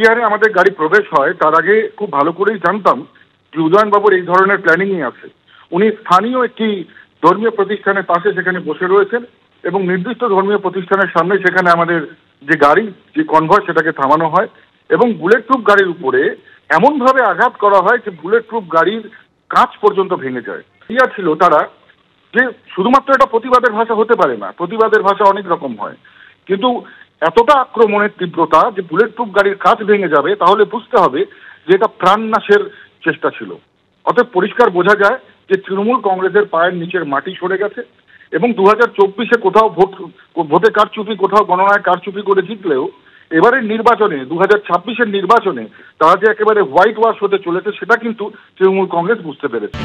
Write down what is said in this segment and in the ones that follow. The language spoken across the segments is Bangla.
কুচবিহারে আমাদের গাড়ি প্রবেশ হয় তার আগে খুব ভালো করেই জানতাম যে উদয়নবাবুর এই ধরনের প্ল্যানিংই আছে। উনি স্থানীয় একটি ধর্মীয় প্রতিষ্ঠানের পাশে সেখানে বসে রয়েছেন এবং নির্দিষ্ট ধর্মীয় প্রতিষ্ঠানের সামনে সেখানে আমাদের যে গাড়ি যে কনভয় সেটাকে থামানো হয় এবং বুলেট প্রুফ গাড়ির উপরে এমনভাবে আঘাত করা হয় যে বুলেট প্রুফ গাড়ির কাঁচ পর্যন্ত ভেঙে যায়। ইয়া ছিল তারা যে শুধুমাত্র এটা প্রতিবাদের ভাষা হতে পারে না, প্রতিবাদের ভাষা অনেক রকম হয়, কিন্তু এতটা আক্রমণের তীব্রতা যে বুলেট প্রুফ গাড়ির কাঁচ ভেঙে যাবে তাহলে বুঝতে হবে যে এটা প্রাণনাশের চেষ্টা ছিল। অতএব পরিষ্কার বোঝা যায় যে তৃণমূল কংগ্রেসের পায়ের নিচের মাটি সরে গেছে এবং 2024-এ কোথাও ভোটে কারচুপি, কোথাও গণনায় কারচুপি করে জিতলেও এবারের নির্বাচনে 2026-এর নির্বাচনে তারা যে একেবারে হোয়াইট ওয়াশ হতে চলেছে সেটা কিন্তু তৃণমূল কংগ্রেস বুঝতে পেরেছে।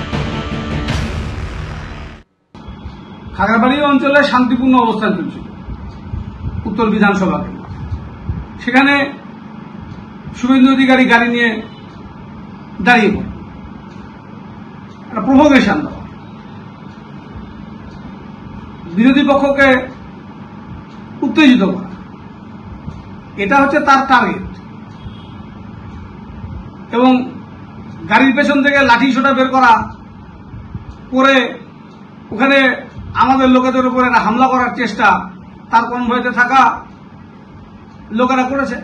খাগড়াবাড়ি অঞ্চলে শান্তিপূর্ণ অবস্থান চলছিল উত্তর বিধানসভা, সেখানে শুভেন্দু অধিকারী গাড়ি নিয়ে দাঁড়িয়ে পড়ে একটা প্রভোকেশন দেওয়া, বিরোধী পক্ষকে উত্তেজিত করা, এটা হচ্ছে তার টার্গেট। এবং গাড়ির পেছন থেকে লাঠি সোটা বের করা করে ওখানে আমাদের লোকেদের উপর একটা হামলা করার চেষ্টা তার কনভয়েতে থাকা লোকেরা করেছে,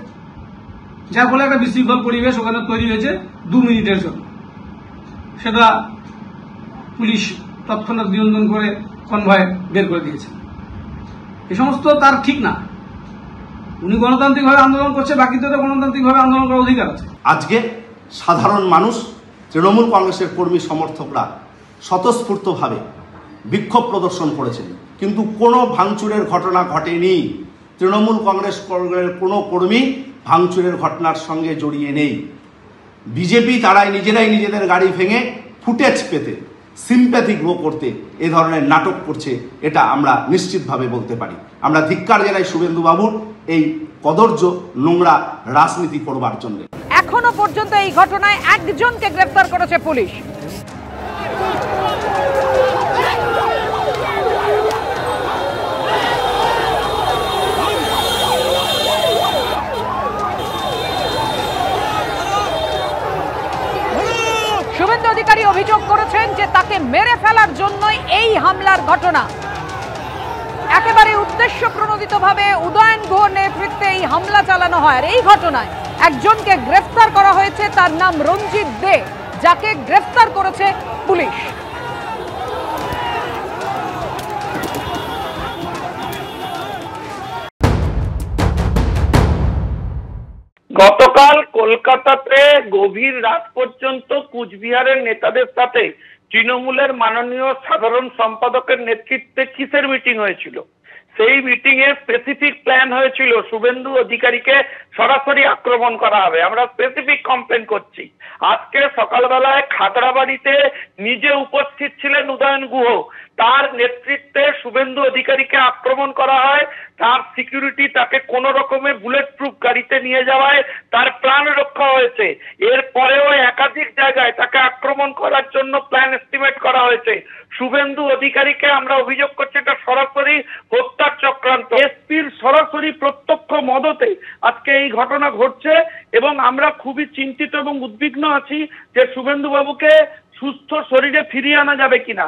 যার ফলে একটা বিশৃঙ্খল পরিবেশ ওখানে তৈরি হয়েছে 2 মিনিটের জন্য। সেটা পুলিশ তৎক্ষণাৎ নিয়ন্ত্রণ করে কনভয় বের করে দিয়েছে। এই সমস্ত তার ঠিক না। উনি গণতান্ত্রিকভাবে আন্দোলন করছে, বাকিদের গণতান্ত্রিকভাবে আন্দোলন করার অধিকার আছে। আজকে সাধারণ মানুষ, তৃণমূল কংগ্রেসের কর্মী সমর্থকরা স্বতঃস্ফূর্তভাবে বিক্ষোভ প্রদর্শন করেছেন, কিন্তু কোনো ভাঙচুরের ঘটনা ঘটেনি। তৃণমূল কংগ্রেসের কোনো কর্মী ভাঙচুরের ঘটনার সঙ্গে জড়িয়ে নেই। বিজেপি তারাই নিজেরাই নিজেদের গাড়ি ভেঙে ফুটেজ পেতে, সিম্প্যাথি গ্রো করতে এ ধরনের নাটক করছে, এটা আমরা নিশ্চিতভাবে বলতে পারি। আমরা ধিক্কার জানাই শুভেন্দুবাবুর এই কদর্য নোংরা রাজনীতি করবার জন্য। এখনো পর্যন্ত এই ঘটনায় একজনকে গ্রেফতার করেছে পুলিশ। শুভেন্দু অধিকারী অভিযোগ করেছেন যে তাকে মেরে ফেলার জন্যই এই হামলার ঘটনা। একেবারে উদ্দেশ্য প্রণোদিতভাবে উদয়ন গুহর নেতৃত্বে এই হামলা চালানো হয়। আর এই ঘটনায় একজনকে গ্রেফতার করা হয়েছে, তার নাম রঞ্জিত দে, যাকে গ্রেফতার করেছে পুলিশ। গতকাল কলকাতাতে গভীর রাত পর্যন্ত কুচবিহারের নেতাদের সাথে তৃণমূলের মাননীয় সাধারণ সম্পাদকের নেতৃত্বে কিসের মিটিং হয়েছিল? সেই মিটিং এ স্পেসিফিক প্ল্যান হয়েছিল শুভেন্দু অধিকারীকে সরাসরি আক্রমণ করা হবে। আমরা স্পেসিফিক কমপ্লেন করছি। আজকে সকালবেলায় খাগড়াবাড়িতে নিজে উপস্থিত ছিলেন উদয়ন গুহ, তার নেতৃত্বে শুভেন্দু অধিকারীকে আক্রমণ করা হয়। তার সিকিউরিটি তাকে কোন রকমে বুলেট প্রুফ গাড়িতে নিয়ে যাওয়ায় তার প্রাণ রক্ষা হয়েছে। এরপরেও একাধিক জায়গায় তাকে আক্রমণ করার জন্য প্ল্যান এস্টিমেট করা হয়েছে। শুভেন্দু অধিকারীকে আমরা অভিযোগ করছি এটা সরাসরি হত্যার চক্রান্ত। এসপির সরাসরি প্রত্যক্ষ মদতে আজকে এই ঘটনা ঘটছে এবং আমরা খুবই চিন্তিত এবং উদ্বিগ্ন আছি যে শুভেন্দু বাবুকে সুস্থ শরীরে ফিরিয়ে আনা যাবে কিনা।